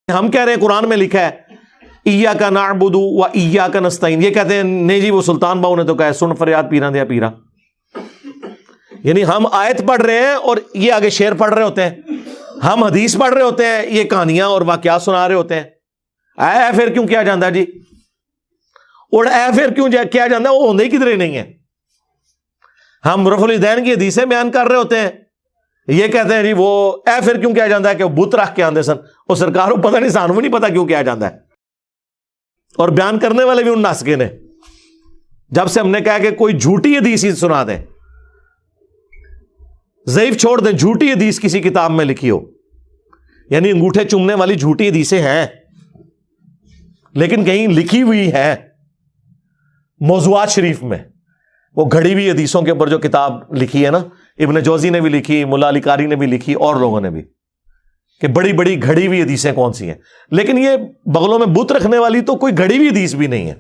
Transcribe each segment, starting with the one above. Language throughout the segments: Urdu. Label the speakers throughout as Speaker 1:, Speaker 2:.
Speaker 1: ہم کہہ رہے ہیں قرآن میں لکھا ہے ایاک نعبد و ایاک نستعین، یہ کہتے ہیں نہیں جی وہ سلطان باؤ نے تو کہا ہے سن فریاد پیرا دیا پیرا. یعنی ہم آیت پڑھ رہے ہیں اور یہ آگے شعر پڑھ رہے ہوتے ہیں، ہم حدیث پڑھ رہے ہوتے ہیں، یہ کہانیاں اور واقعات سنا رہے ہوتے ہیں. اے پھر کیوں کیا جاندہ جی، اور اے پھر کیوں کیا جاندہ، وہ ہوندے ہی کدھر نہیں ہے. ہم رفع الیدین کی حدیثیں بیان کر رہے ہوتے ہیں، یہ کہتے ہیں جی وہ اے پھر کیوں کیا جاندہ ہے کہ وہ بت رکھ کے آندے سن، وہ سرکار کو پتہ نہیں، سانو نہیں پتہ کیوں کیا جاندہ ہے. اور بیان کرنے والے بھی ان ناسکے نے. جب سے ہم نے کہا کہ کوئی جھوٹی حدیث ہی سنا دیں، ضعیف چھوڑ دیں، جھوٹی حدیث کسی کتاب میں لکھی ہو، یعنی انگوٹھے چومنے والی جھوٹی حدیثیں ہیں لیکن کہیں لکھی ہوئی ہے موضوعات شریف میں. وہ گھڑی ہوئی حدیثوں کے اوپر جو کتاب لکھی ہے نا، ابن جوزی نے بھی لکھی، ملا علی قاری نے بھی لکھی، اور لوگوں نے بھی، کہ بڑی بڑی گھڑی ہوئی حدیثیں کون سی ہیں. لیکن یہ بغلوں میں بت رکھنے والی تو کوئی گھڑی ہوئی حدیث بھی نہیں ہے،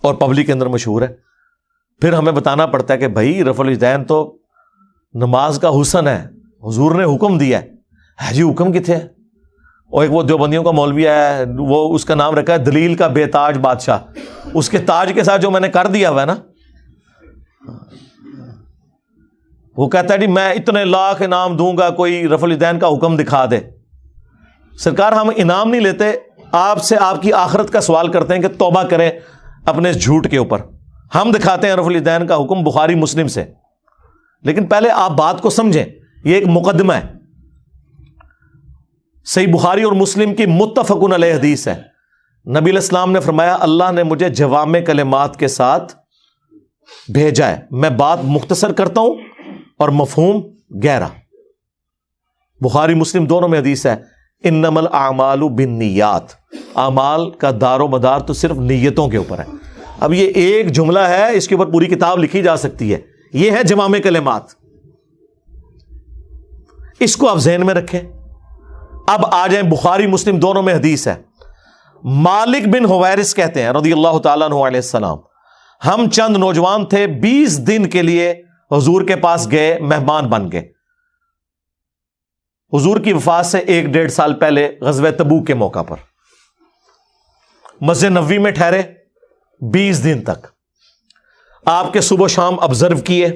Speaker 1: اور پبلک کے اندر مشہور ہے. پھر ہمیں بتانا پڑتا ہے کہ بھائی رفع الیدین تو نماز کا حسن ہے، حضور نے حکم دیا ہے جی، حکم کتنے ہے؟ اور ایک وہ دیوبندیوں کا مولوی ہے، وہ اس کا نام رکھا ہے دلیل کا بے تاج بادشاہ. اس کے تاج کے ساتھ جو میں نے کر دیا ہوا ہے نا، وہ کہتا ہے جی میں اتنے لاکھ انعام دوں گا کوئی رفع الیدین کا حکم دکھا دے. سرکار ہم انعام نہیں لیتے، آپ سے آپ کی آخرت کا سوال کرتے ہیں کہ توبہ کریں اپنے اس جھوٹ کے اوپر. ہم دکھاتے ہیں رفع الیدین کا حکم بخاری مسلم سے، لیکن پہلے آپ بات کو سمجھیں، یہ ایک مقدمہ ہے. صحیح بخاری اور مسلم کی متفقن علیہ حدیث ہے. نبی علیہ السلام نے فرمایا اللہ نے مجھے جوامع کلمات کے ساتھ بھیجا ہے، میں بات مختصر کرتا ہوں اور مفہوم گہرا. بخاری مسلم دونوں میں حدیث ہے انما الاعمال بالنیات، اعمال کا دار و مدار تو صرف نیتوں کے اوپر ہے. اب یہ ایک جملہ ہے، اس کے اوپر پوری کتاب لکھی جا سکتی ہے. یہ ہے جوامع کلمات، اس کو آپ ذہن میں رکھیں. اب آ جائیں بخاری مسلم دونوں میں حدیث ہے. مالک بن حویرث کہتے ہیں رضی اللہ تعالیٰ عنہ علیہ السلام، ہم چند نوجوان تھے، 20 دن کے لیے حضور کے پاس گئے، مہمان بن گئے. حضور کی وفات سے 1-1.5 سال پہلے غزوہ تبوک کے موقع پر مسجد نبوی میں ٹھہرے 20 دن تک. آپ کے صبح و شام آبزرو کیے.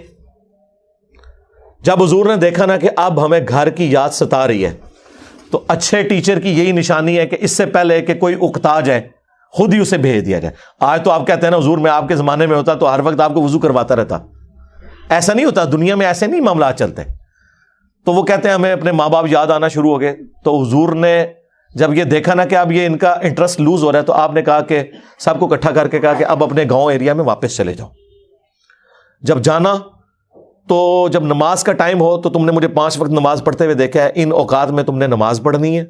Speaker 1: جب حضور نے دیکھا نا کہ اب ہمیں گھر کی یاد ستا رہی ہے، تو اچھے ٹیچر کی یہی نشانی ہے کہ اس سے پہلے کہ کوئی اکتا جائے خود ہی اسے بھیج دیا جائے. آج تو آپ کہتے ہیں نا حضور میں آپ کے زمانے میں ہوتا تو ہر وقت آپ کو وضو کرواتا رہتا. ایسا نہیں ہوتا، دنیا میں ایسے نہیں معاملات چلتے. تو وہ کہتے ہیں ہمیں اپنے ماں باپ یاد آنا شروع ہو گئے. تو حضور نے جب یہ دیکھا نا کہ اب یہ ان کا انٹرسٹ لوز ہو رہا ہے، تو آپ نے کہا کہ سب کو اکٹھا کر کے کہا کہ اب اپنے گاؤں ایریا میں واپس چلے جاؤ. جب جانا تو جب نماز کا ٹائم ہو تو تم نے مجھے 5 وقت نماز پڑھتے ہوئے دیکھا ہے، ان اوقات میں تم نے نماز پڑھنی ہے.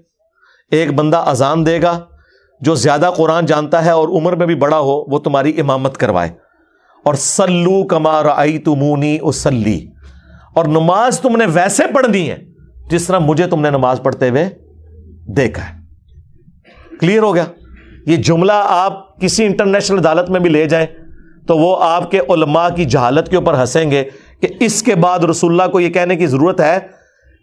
Speaker 1: ایک بندہ اذان دے گا جو زیادہ قرآن جانتا ہے اور عمر میں بھی بڑا ہو، وہ تمہاری امامت کروائے. اور صلو کما رأیتمونی اصلی، اور نماز تم نے ویسے پڑھنی ہے جس طرح مجھے تم نے نماز پڑھتے ہوئے دیکھا ہے. کلیئر ہو گیا؟ یہ جملہ آپ کسی انٹرنیشنل عدالت میں بھی لے جائیں تو وہ آپ کے علماء کی جہالت کے اوپر ہنسیں گے کہ اس کے بعد رسول اللہ کو یہ کہنے کی ضرورت ہے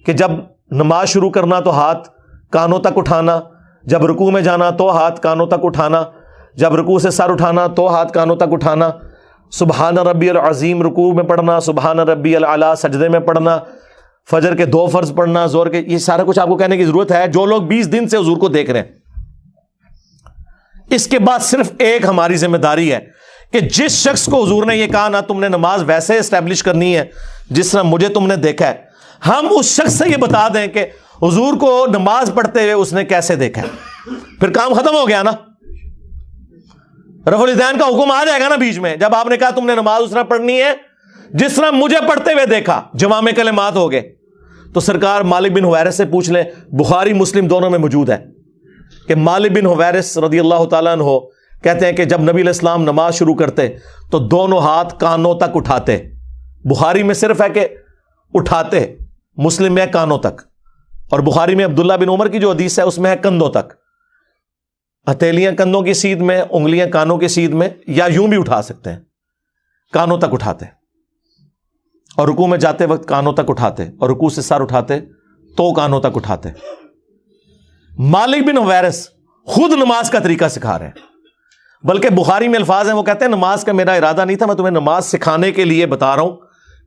Speaker 1: کہ جب نماز شروع کرنا تو ہاتھ کانوں تک اٹھانا، جب رکوع میں جانا تو ہاتھ کانوں تک اٹھانا، جب رکوع سے سر اٹھانا تو ہاتھ کانوں تک اٹھانا، سبحان ربی العظیم رکوع میں پڑھنا، سبحان ربی الاعلیٰ سجدے میں پڑھنا، فجر کے 2 فرض پڑھنا، زور کے، یہ سارا کچھ آپ کو کہنے کی ضرورت ہے جو لوگ 20 دن سے حضور کو دیکھ رہے ہیں. اس کے بعد صرف ایک ہماری ذمہ داری ہے کہ جس شخص کو حضور نے یہ کہا نا تم نے نماز ویسے اسٹیبلش کرنی ہے جس طرح مجھے تم نے دیکھا ہے، ہم اس شخص سے یہ بتا دیں کہ حضور کو نماز پڑھتے ہوئے اس نے کیسے دیکھا ہے. پھر کام ختم ہو گیا نا. رفع الیدین کا حکم آ جائے گا نا بیچ میں، جب آپ نے کہا تم نے نماز اس طرح پڑھنی ہے جس طرح مجھے پڑھتے ہوئے دیکھا، جوامع کلمات ہو گئے. تو سرکار مالک بن حویرث سے پوچھ لیں، بخاری مسلم دونوں میں موجود ہے کہ مالک بن حویرث رضی اللہ تعالیٰ عنہ کہتے ہیں کہ جب نبی علیہ السلام نماز شروع کرتے تو دونوں ہاتھ کانوں تک اٹھاتے. بخاری میں صرف ہے کہ اٹھاتے، مسلم میں ہے کانوں تک. اور بخاری میں عبداللہ بن عمر کی جو حدیث ہے اس میں ہے کندھوں تک. ہتھیلیاں کندھوں کی سیدھ میں، انگلیاں کانوں کی سیدھ میں، یا یوں بھی اٹھا سکتے ہیں، کانوں تک اٹھاتے. اور رکوع میں جاتے وقت کانوں تک اٹھاتے، اور رکوع سے سر اٹھاتے تو کانوں تک اٹھاتے. مالک بن حویرث خود نماز کا طریقہ سکھا رہے ہیں, بلکہ بخاری میں الفاظ ہیں, وہ کہتے ہیں نماز کا میرا ارادہ نہیں تھا, میں تمہیں نماز سکھانے کے لیے بتا رہا ہوں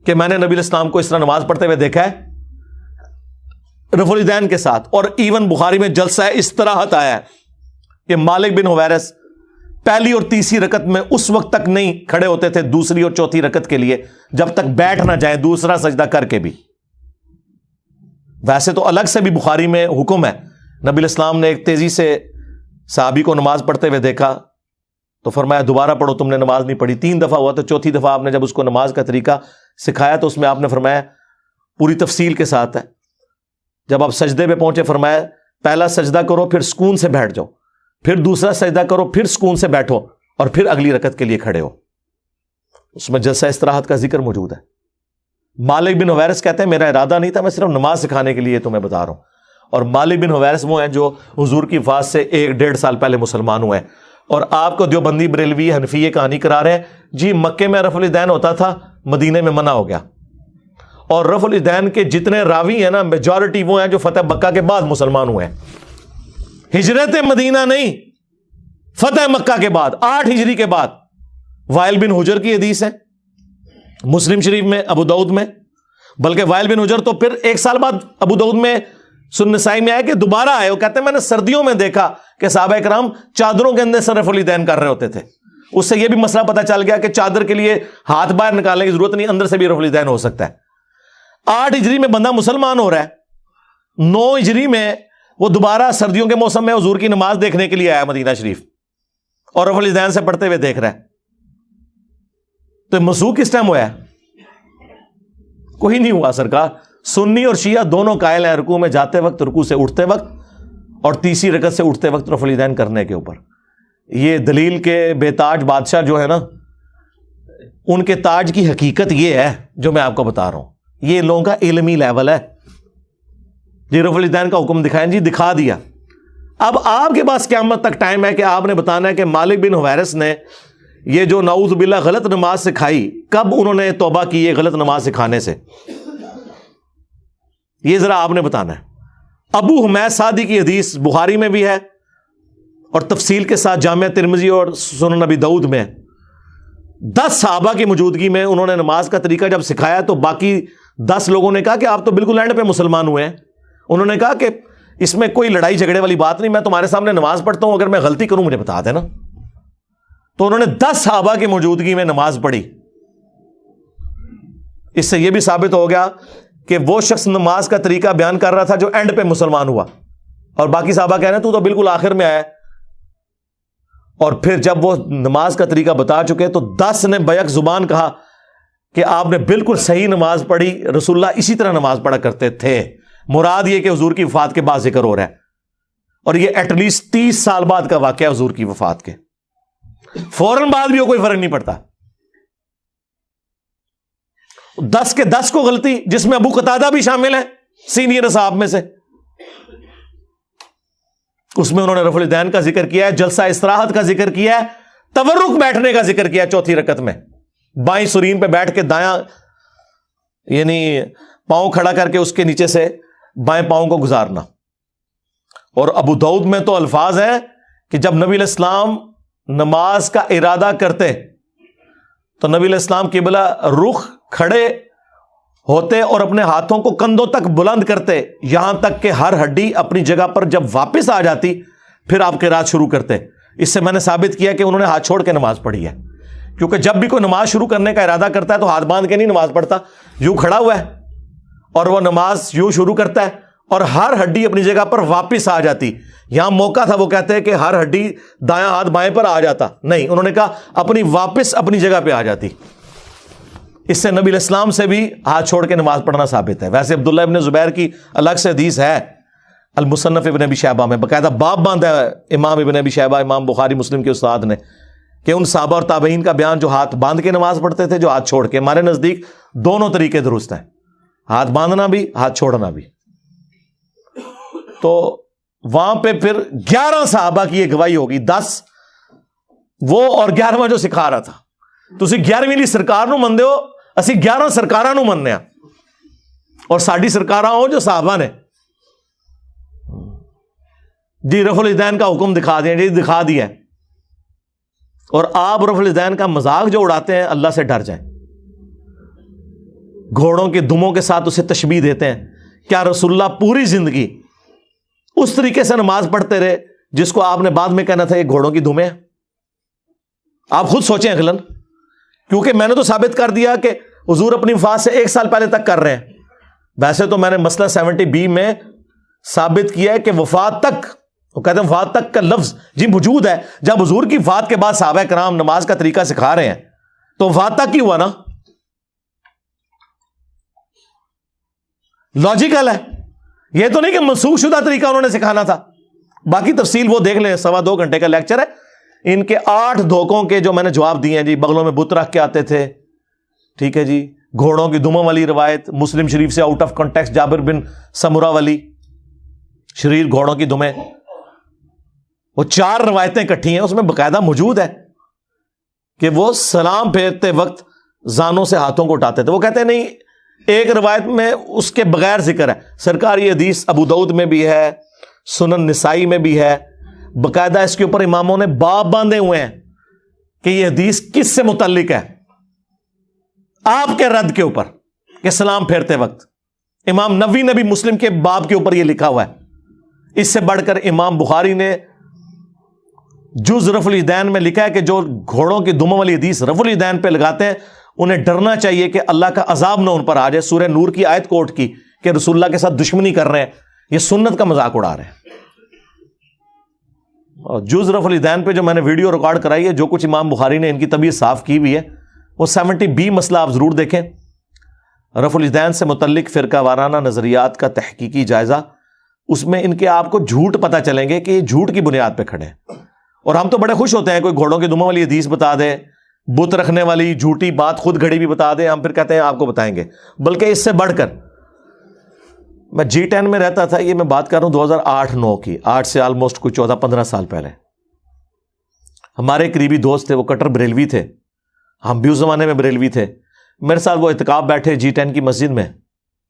Speaker 1: کہ میں نے نبی علیہ السلام کو اس طرح نماز پڑھتے ہوئے دیکھا ہے رفع الیدین کے ساتھ. اور ایون بخاری میں جلسہ استراحت آیا ہے کہ مالک بن حویرث پہلی اور تیسری رکعت میں اس وقت تک نہیں کھڑے ہوتے تھے دوسری اور چوتھی رکعت کے لیے جب تک بیٹھ نہ جائیں دوسرا سجدہ کر کے بھی. ویسے تو الگ سے بھی بخاری میں حکم ہے, نبی علیہ السلام نے ایک تیزی سے صحابی کو نماز پڑھتے ہوئے دیکھا تو فرمایا دوبارہ پڑھو, تم نے نماز نہیں پڑھی. 3 دفعہ ہوا تو چوتھی دفعہ آپ نے جب اس کو نماز کا طریقہ سکھایا تو اس میں آپ نے فرمایا پوری تفصیل کے ساتھ ہے, جب آپ سجدے پہ پہنچے فرمایا پہلا سجدہ کرو پھر سکون سے بیٹھ جاؤ, پھر دوسرا سجدہ کرو پھر سکون سے بیٹھو اور پھر اگلی رکعت کے لیے کھڑے ہو. اس میں جلسہ استراحت کا ذکر موجود ہے. مالک بن حویرث کہتے ہیں میرا ارادہ نہیں تھا, میں صرف نماز سکھانے کے لیے تمہیں بتا رہا ہوں. اور مالک بن حویرث وہ ہیں جو حضور کی وفات سے 1-1.5 سال پہلے مسلمان ہوئے ہیں, اور آپ کو دیوبندی بریلوی حنفی کہانی کرا رہے ہیں جی مکے میں رفع الیدین ہوتا تھا, مدینے میں منع ہو گیا. اور رفع الیدین کے جتنے راوی ہیں نا میجورٹی وہ ہیں جو فتح مکہ کے بعد مسلمان ہوئے ہیں, ہجرت مدینہ نہیں, فتح مکہ کے بعد 8 ہجری کے بعد. وائل بن حجر کی حدیث ہے مسلم شریف میں, ابو داؤد میں, بلکہ وائل بن حجر تو پھر 1 سال بعد ابو داؤد میں سنن نسائی میں آیا کہ دوبارہ آئے, وہ کہتے ہیں میں نے سردیوں میں دیکھا کہ صحابہ کرام چادروں کے اندر سے رفع الیدین کر رہے ہوتے تھے. اس سے یہ بھی مسئلہ پتہ چل گیا کہ چادر کے لیے ہاتھ باہر نکالنے کی ضرورت نہیں, اندر سے بھی رفع الیدین ہو سکتا ہے. 8 ہجری میں بندہ مسلمان ہو رہا ہے, 9 ہجری میں وہ دوبارہ سردیوں کے موسم میں حضور کی نماز دیکھنے کے لیے آیا مدینہ شریف اور رفع الیدین سے پڑھتے ہوئے دیکھ رہا ہے. تو مسوخ کس ٹائم ہوا ہے؟ کوئی نہیں ہوا سرکار. سنی اور شیعہ دونوں قائل ہیں رکوع میں جاتے وقت, رکوع سے اٹھتے وقت اور تیسری رکعت سے اٹھتے وقت رفع الیدین کرنے کے اوپر. یہ دلیل کے بے تاج بادشاہ جو ہے نا, ان کے تاج کی حقیقت یہ ہے جو میں آپ کو بتا رہا ہوں. یہ لوگوں کا علمی لیول ہے. جی رفع الیدین کا حکم دکھائیں, جی دکھا دیا. اب آپ کے پاس قیامت تک ٹائم ہے کہ آپ نے بتانا ہے کہ مالک بن حویرث نے یہ جو نعوذ باللہ غلط نماز سکھائی, کب انہوں نے توبہ کی یہ غلط نماز سکھانے سے, یہ ذرا آپ نے بتانا ہے. ابو حمید سعدی کی حدیث بخاری میں بھی ہے اور تفصیل کے ساتھ جامعہ ترمذی اور سنن نبی داؤد میں. 10 صحابہ کی موجودگی میں انہوں نے نماز کا طریقہ جب سکھایا تو باقی 10 لوگوں نے کہا کہ آپ تو بالکل اینڈ پہ مسلمان ہوئے ہیں. انہوں نے کہا کہ اس میں کوئی لڑائی جھگڑے والی بات نہیں, میں تمہارے سامنے نماز پڑھتا ہوں, اگر میں غلطی کروں مجھے بتا دینا. تو انہوں نے 10 صحابہ کی موجودگی میں نماز پڑھی. اس سے یہ بھی ثابت ہو گیا کہ وہ شخص نماز کا طریقہ بیان کر رہا تھا جو اینڈ پہ مسلمان ہوا, اور باقی صحابہ کہہ رہے ہیں تو بالکل آخر میں آیا. اور پھر جب وہ نماز کا طریقہ بتا چکے تو 10 نے بیک زبان کہا کہ آپ نے بالکل صحیح نماز پڑھی, رسول اللہ اسی طرح نماز پڑھا کرتے تھے. مراد یہ کہ حضور کی وفات کے بعد ذکر ہو رہا ہے, اور یہ ایٹ لیسٹ 30 سال بعد کا واقعہ حضور کی وفات کے. فوراً بعد بھی کوئی فرق نہیں پڑتا. 10 کے 10 کو غلطی, جس میں ابو قتادہ بھی شامل ہے سینئر اصحاب میں سے. اس میں انہوں نے رفع الیدین کا ذکر کیا ہے, جلسہ استراحت کا ذکر کیا ہے, تورک بیٹھنے کا ذکر کیا ہے. چوتھی رکعت میں بائیں سرین پہ بیٹھ کے دایاں یعنی پاؤں کھڑا کر کے اس کے نیچے سے بائیں پاؤں کو گزارنا. اور ابو داؤد میں تو الفاظ ہیں کہ جب نبی علیہ السلام نماز کا ارادہ کرتے تو نبی علیہ السلام قبلہ رخ کھڑے ہوتے اور اپنے ہاتھوں کو کندھوں تک بلند کرتے, یہاں تک کہ ہر ہڈی اپنی جگہ پر جب واپس آ جاتی پھر آپ قرات شروع کرتے. اس سے میں نے ثابت کیا کہ انہوں نے ہاتھ چھوڑ کے نماز پڑھی ہے, کیونکہ جب بھی کوئی نماز شروع کرنے کا ارادہ کرتا ہے تو ہاتھ باندھ کے نہیں نماز پڑھتا, یوں کھڑا ہوا ہے اور وہ نماز یوں شروع کرتا ہے اور ہر ہڈی اپنی جگہ پر واپس آ جاتی. یہاں موقع تھا وہ کہتے ہیں کہ ہر ہڈی دایاں ہاتھ بائیں پر آ جاتا, نہیں, انہوں نے کہا اپنی واپس اپنی جگہ پہ آ جاتی. اس سے نبی علیہ السلام سے بھی ہاتھ چھوڑ کے نماز پڑھنا ثابت ہے. ویسے عبداللہ ابن زبیر کی الگ سے حدیث ہے المصنف ابن ابی شیبہ میں, باقاعدہ باب باندھا ہے امام ابن ابی شیبہ, امام بخاری مسلم کے استاد نے, کہ ان صحابہ اور تابعین کا بیان جو ہاتھ باندھ کے نماز پڑھتے تھے, جو ہاتھ چھوڑ کے. ہمارے نزدیک دونوں طریقے درست ہیں, ہاتھ باندھنا بھی ہاتھ چھوڑنا بھی. تو وہاں پہ پھر 11 صحابہ کی یہ گواہی ہوگی, 10 وہ اور 11واں جو سکھا رہا تھا. تسی 11ویں لی سرکار نو مندے ہو, اسی 11 سرکاراں نو مننے ہیں, اور ساڈی سرکاراں ہو جو صحابہ نے. جی رفع الیدین کا حکم دکھا دیا، جی دکھا دیا ہے، اور آپ رفع الیدین کا مذاق جو اڑاتے ہیں، اللہ سے ڈر جائیں۔ گھوڑوں کے دموں کے ساتھ اسے تشبیہ دیتے ہیں۔ کیا رسول اللہ پوری زندگی اس طریقے سے نماز پڑھتے رہے جس کو آپ نے بعد میں کہنا تھا یہ گھوڑوں کی دمیں ہیں؟ آپ خود سوچیں اغلن، کیونکہ میں نے تو ثابت کر دیا کہ حضور اپنی وفات سے 1 سال پہلے تک کر رہے ہیں۔ ویسے تو میں نے مسئلہ 70B میں ثابت کیا ہے کہ وفات تک، وہ کہتے ہیں وفات تک کا لفظ جی موجود ہے۔ جب حضور کی وفات کے بعد صحابہ کرام نماز کا طریقہ سکھا رہے ہیں تو وفات تک ہی ہوا نا، لاجیکل ہے۔ یہ تو نہیں کہ منسوخ شدہ طریقہ انہوں نے سکھانا تھا۔ باقی تفصیل وہ دیکھ لیں، 2.25 گھنٹے کا لیکچر ہے۔ ان کے 8 دھوکوں کے جو میں نے جواب دیے ہیں جی، بغلوں میں بت رکھ کے آتے تھے، ٹھیک ہے جی، گھوڑوں کی دموں والی روایت مسلم شریف سے آؤٹ آف کانٹیکسٹ، جابر بن سمرہ والی شریر گھوڑوں کی دمیں، وہ 4 روایتیں اکٹھی ہیں، اس میں باقاعدہ موجود ہے کہ وہ سلام پھیرتے وقت زانوں سے ہاتھوں کو اٹھاتے تھے۔ وہ کہتے ہیں نہیں، ایک روایت میں اس کے بغیر ذکر ہے۔ سرکار یہ حدیث ابو داؤد میں بھی ہے، سنن نسائی میں بھی ہے، باقاعدہ اس کے اوپر اماموں نے باب باندھے ہوئے ہیں کہ یہ حدیث کس سے متعلق ہے، آپ کے رد کے اوپر کہ سلام پھیرتے وقت۔ امام نووی نے بھی مسلم کے باب کے اوپر یہ لکھا ہوا ہے۔ اس سے بڑھ کر امام بخاری نے جز رفع الیدین میں لکھا ہے کہ جو گھوڑوں کی دموں والی حدیث رفع الیدین پہ لگاتے ہیں انہیں ڈرنا چاہیے کہ اللہ کا عذاب نہ ان پر آ جائے۔ سورہ نور کی آیت کوٹ کی کہ رسول اللہ کے ساتھ دشمنی کر رہے ہیں، یہ سنت کا مذاق اڑا رہے ہیں۔ اور جز رفع الیدین پہ جو میں نے ویڈیو ریکارڈ کرائی ہے، جو کچھ امام بخاری نے ان کی طبیعت صاف کی ہوئی ہے، وہ 70B مسئلہ آپ ضرور دیکھیں۔ رفع الیدین سے متعلق فرقہ وارانہ نظریات کا تحقیقی جائزہ، اس میں ان کے آپ کو جھوٹ پتہ چلیں گے کہ یہ جھوٹ کی بنیاد پہ کھڑے ہیں۔ اور ہم تو بڑے خوش ہوتے ہیں کوئی گھوڑوں کی دموں والی حدیث بتا دے، بت رکھنے والی جھوٹی بات خود گھڑی بھی بتا دے، ہم پھر کہتے ہیں آپ کو بتائیں گے۔ بلکہ اس سے بڑھ کر میں G10 میں رہتا تھا، یہ میں بات کر رہا ہوں 2008-9 کی، 8 سے آلموسٹ کوئی 14-15 سال پہلے۔ ہمارے قریبی دوست تھے، وہ کٹر بریلوی تھے، ہم بھی اس زمانے میں بریلوی تھے۔ میرے ساتھ وہ اعتکاف بیٹھے G10 کی مسجد میں،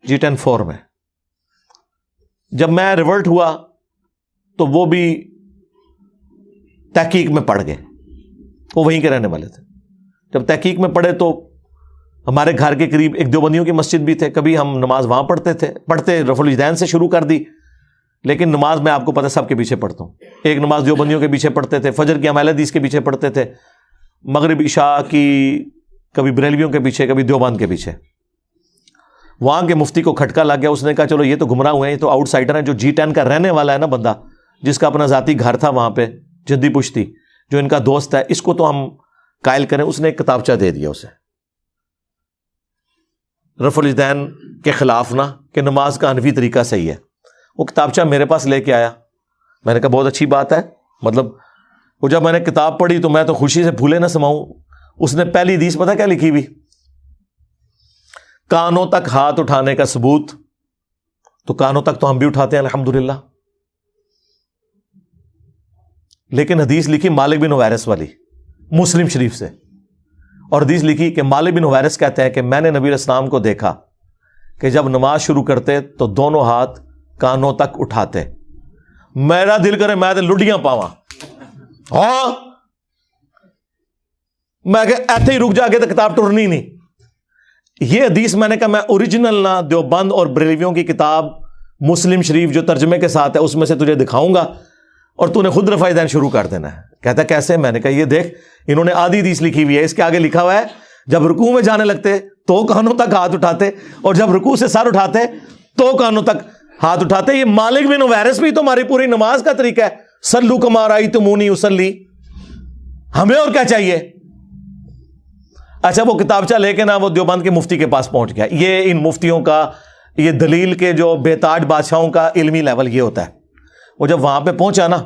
Speaker 1: G10-4 میں۔ جب میں ریورٹ ہوا تو وہ بھی تحقیق میں پڑ گئے، وہ وہیں کے رہنے والے تھے۔ جب تحقیق میں پڑھے تو ہمارے گھر کے قریب ایک دیوبندیوں کی مسجد بھی تھے، کبھی ہم نماز وہاں پڑھتے رفع الیدین سے شروع کر دی، لیکن نماز میں آپ کو پتہ سب کے پیچھے پڑھتا ہوں۔ ایک نماز دیوبندیوں کے پیچھے پڑھتے تھے، فجر کی ہم اہل حدیث کے پیچھے پڑھتے تھے، مغرب عشاء کی کبھی بریلویوں کے پیچھے، کبھی دیوبند کے پیچھے۔ وہاں کے مفتی کو کھٹکا لگ گیا، اس نے کہا چلو یہ تو گمراہ ہوئے ہیں، یہ تو آؤٹ سائڈر ہیں۔ جو G10 کا رہنے والا ہے نا بندہ، جس کا اپنا ذاتی گھر تھا وہاں پہ جدی پشتی، جو ان کا دوست ہے، اس کو تو ہم قائل کریں۔ اس نے ایک کتابچہ دے دیا اسے رفع الیدین کے خلاف نا، کہ نماز کا حنفی طریقہ صحیح ہے۔ وہ کتابچہ میرے پاس لے کے آیا، میں نے کہا بہت اچھی بات ہے، مطلب وہ جب میں نے کتاب پڑھی تو میں تو خوشی سے پھولے نہ سماؤں۔ اس نے پہلی حدیث پتہ کیا لکھی ہوئی؟ کانوں تک ہاتھ اٹھانے کا ثبوت، تو کانوں تک تو ہم بھی اٹھاتے ہیں الحمدللہ، لیکن حدیث لکھی مالک بن حویرث والی مسلم شریف سے، اور حدیث لکھی کہ مالک بن حویرث کہتے ہیں کہ میں نے نبی علیہ السلام کو دیکھا کہ جب نماز شروع کرتے تو دونوں ہاتھ کانوں تک اٹھاتے۔ میرا دل کرے میں تو لڈیاں پاواں، ہاں میں کہ ایتھے ہی رک جا کے تو کتاب ٹرنی نہیں۔ یہ حدیث میں نے کہا میں اوریجنل نہ دیوبند اور بریلویوں کی کتاب مسلم شریف جو ترجمے کے ساتھ ہے اس میں سے تجھے دکھاؤں گا، اور تو نے خود رفع الیدین شروع کر دینا ہے۔ کہتا کیسے؟ میں نے کہا یہ دیکھ، انہوں نے آدھی حدیث لکھی ہوئی ہے، اس کے آگے لکھا ہوا ہے جب رکوع میں جانے لگتے تو کانوں تک ہاتھ اٹھاتے، اور جب رکوع سے سر اٹھاتے تو کانوں تک ہاتھ اٹھاتے۔ یہ مالک بن حویرث بھی تمہاری پوری نماز کا طریقہ ہے، صلو کما رأیتمونی اصلی، ہمیں اور کیا چاہیے؟ اچھا وہ کتابچہ لے کے نا وہ دیوبند کے مفتی کے پاس پہنچ گیا۔ یہ ان مفتیوں کا، یہ دلیل کے جو بے تاج بادشاہوں کا علمی لیول یہ ہوتا ہے۔ وہ جب وہاں پہ پہنچا نا،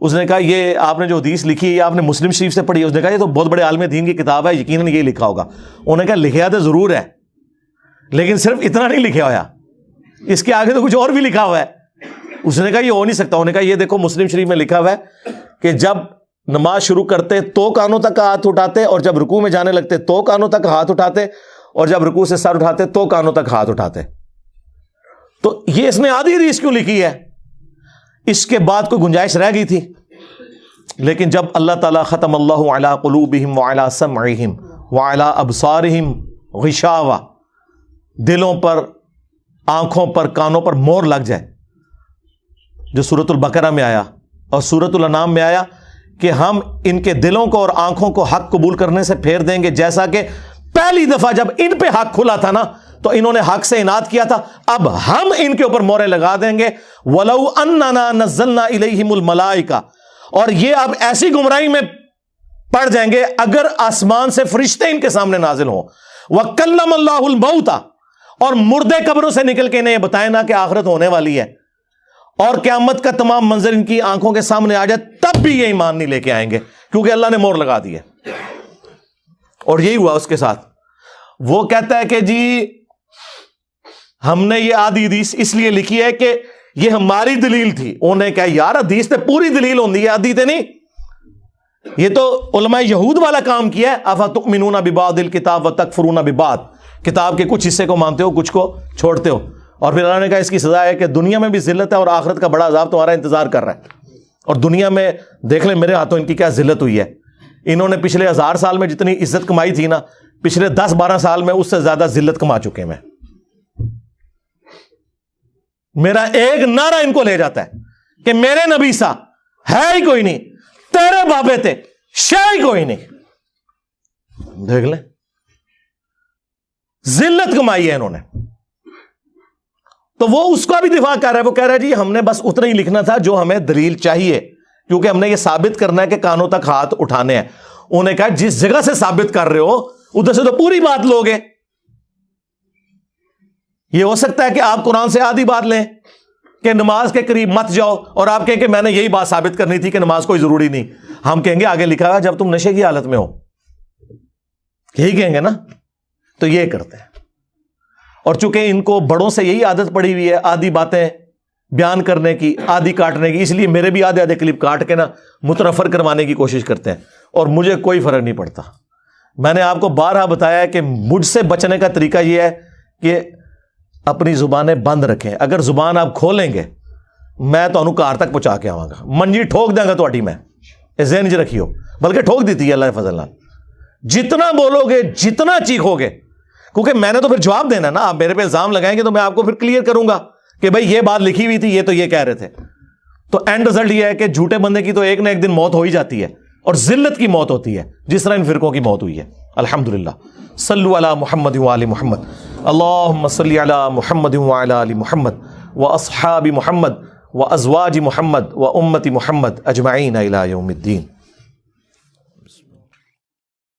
Speaker 1: اس نے کہا یہ آپ نے جو حدیث لکھی ہے آپ نے مسلم شریف سے پڑھی ہے؟ اس نے کہا یہ تو بہت بڑے عالم دین کی کتاب ہے، یقیناً یہ لکھا ہوگا۔ انہوں نے کہا لکھا تو ضرور ہے، لیکن صرف اتنا نہیں لکھا ہوا، اس کے آگے تو کچھ اور بھی لکھا ہوا ہے۔ اس نے کہا یہ ہو نہیں سکتا۔ انہوں نے کہا یہ دیکھو مسلم شریف میں لکھا ہوا ہے کہ جب نماز شروع کرتے تو کانوں تک ہاتھ اٹھاتے، اور جب رکوع میں جانے لگتے تو کانوں تک ہاتھ اٹھاتے، اور جب رکوع سے سر اٹھاتے تو کانوں تک ہاتھ اٹھاتے۔ تو یہ اس نے آدھی حدیث کیوں لکھی ہے؟ اس کے بعد کوئی گنجائش رہ گئی تھی، لیکن جب اللہ تعالیٰ ختم اللہ علی قلوبہم وعلی سمعہم وعلی ابصارہم غشاوہ، دلوں پر، آنکھوں پر، کانوں پر مور لگ جائے، جو سورۃ البقرہ میں آیا اور سورۃ الانعام میں آیا کہ ہم ان کے دلوں کو اور آنکھوں کو حق قبول کرنے سے پھیر دیں گے، جیسا کہ پہلی دفعہ جب ان پہ حق کھلا تھا نا تو انہوں نے حق سے اناد کیا تھا، اب ہم ان کے اوپر مورے لگا دیں گے۔ وَلَوْ أَنَّنَا نَزَّلْنَا إِلَيْهِمُ الْمَلَائِكَةَ، اور یہ اب ایسی گمراہی میں پڑ جائیں گے اگر آسمان سے فرشتے ان کے سامنے نازل ہوں۔ وَكَلَّمَ اللَّهُ الْمَوْتَ، اور مردے قبروں سے نکل کے انہیں یہ بتائیں نا کہ آخرت ہونے والی ہے اور قیامت کا تمام منظر ان کی آنکھوں کے سامنے آ جائے، تب بھی یہ ایمان نہیں لے کے آئیں گے، کیونکہ اللہ نے مور لگا دی ہے۔ اور یہی ہوا اس کے ساتھ۔ وہ کہتا ہے کہ جی ہم نے یہ آدھی حدیث اس لیے لکھی ہے کہ یہ ہماری دلیل تھی۔ انہوں نے کہا یار حدیث تے پوری دلیل ہوندی ہے، آدھی تے نہیں، یہ تو علماء یہود والا کام کیا ہے۔ افتؤمنون ببعض الکتاب وتکفرون ببعض، کتاب کے کچھ حصے کو مانتے ہو، کچھ کو چھوڑتے ہو، اور پھر اللہ نے کہا اس کی سزا ہے کہ دنیا میں بھی ذلت ہے اور آخرت کا بڑا عذاب تمہارا انتظار کر رہا ہے۔ اور دنیا میں دیکھ لیں میرے ہاتھوں ان کی کیا ذلت ہوئی ہے۔ انہوں نے پچھلے 1000 سال میں جتنی عزت کمائی تھی نا، پچھلے 10-12 سال میں اس سے زیادہ ذلت کما چکے میں۔ میرا ایک نعرہ ان کو لے جاتا ہے کہ میرے نبی سا ہے ہی کوئی نہیں، تیرے بابے تھے شے ہی کوئی نہیں۔ دیکھ لیں ذلت کمائی ہے انہوں نے۔ تو وہ اس کا بھی دفاع کر رہا ہے، وہ کہہ رہا ہے جی ہم نے بس اتنا ہی لکھنا تھا جو ہمیں دلیل چاہیے، کیونکہ ہم نے یہ ثابت کرنا ہے کہ کانوں تک ہاتھ اٹھانے ہیں۔ انہوں نے کہا جس جگہ سے ثابت کر رہے ہو ادھر سے تو پوری بات لوگے۔ یہ ہو سکتا ہے کہ آپ قرآن سے آدھی بات لیں کہ نماز کے قریب مت جاؤ، اور آپ کہیں کہ میں نے یہی بات ثابت کرنی تھی کہ نماز کوئی ضروری نہیں۔ ہم کہیں گے آگے لکھا ہے جب تم نشے کی حالت میں ہو، یہی کہیں گے نا۔ تو یہ کرتے ہیں، اور چونکہ ان کو بڑوں سے یہی عادت پڑی ہوئی ہے آدھی باتیں بیان کرنے کی، آدھی کاٹنے کی، اس لیے میرے بھی آدھے کلپ کاٹ کے نا متنفر کروانے کی کوشش کرتے ہیں، اور مجھے کوئی فرق نہیں پڑتا۔ میں نے آپ کو بارہا بتایا ہے کہ مجھ سے بچنے کا طریقہ یہ ہے کہ اپنی زبانیں بند رکھیں۔ اگر زبان آپ کھولیں گے میں تو انہوں کار تک پہنچا کے آواں گا، منجی ٹھوک دیں گا تہاڈی میں، ذہن چ رکھیو، بلکہ ٹھوک دیتی ہے اللہ فضل نال۔ جتنا بولو گے، جتنا چیخو گے، کیونکہ میں نے تو پھر جواب دینا نا، آپ میرے پہ الزام لگائیں گے تو میں آپ کو پھر کلیئر کروں گا کہ بھائی یہ بات لکھی ہوئی تھی، یہ تو یہ کہہ رہے تھے۔ تو اینڈ رزلٹ یہ ہے کہ جھوٹے بندے کی تو ایک نہ ایک دن موت ہو ہی جاتی ہے، اور ذلت کی موت ہوتی ہے، جس طرح ان فرقوں کی موت ہوئی ہے۔ الحمدللہ۔ صلو علی محمد وآل محمد، اللہم صلی علی محمد وعلی آل محمد واصحاب محمد وازواج محمد وامت محمد اجمعین الی یوم الدین۔